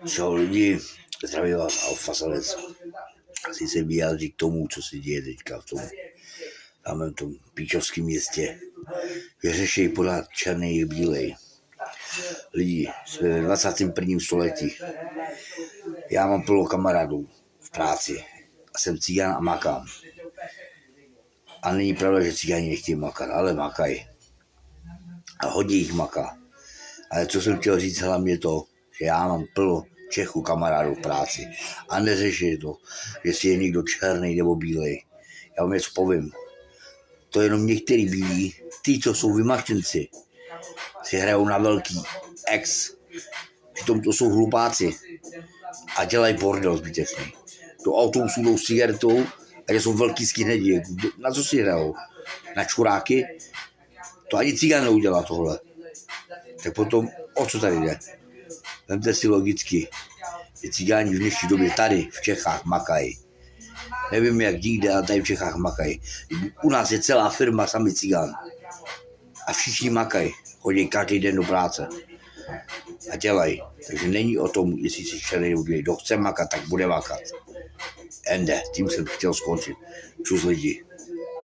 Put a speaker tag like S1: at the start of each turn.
S1: Čau lidi, zdravím vás Alfasalec. Chci se vyjádřit k tomu, co se děje teďka v tom píčovském městě. Vyřešej pořád černý a bílej. Lidi, jsme ve 21. století. Já mám plno kamarádů v práci a jsem cigán a makám. A není pravda, že cigáni nechtějí makat, ale makají. A hodně jich maká. Ale co jsem chtěl říct hlavně to, že já mám plno Čechů kamarádů v práci. A neřeší to, jestli je někdo černý nebo bílej. Já vám něco povím. To je jenom některý bílí, ty, co jsou vymaštěnci, si hrajou na velký ex. Přitom to jsou hlupáci. A dělají bordel zbytečný. Do autobusu jdou s cigaretou a že jsou velký skinheadi. Na co si hrajou? Na čuráky? To ani cigán neudělá tohle. Tak potom, o co tady jde? Vemte si logicky, že cigáni v dnešní době tady v Čechách makají. Nevím jak nikde, ale tady v Čechách makají. U nás je celá firma sami cigán. A všichni makají. Chodí každý den do práce. A dělají. Takže není o tom, jestli si černý nebo bílý. Kdo chce makat, tak bude makat. Ende. Tím jsem chtěl skončit. Čus lidi.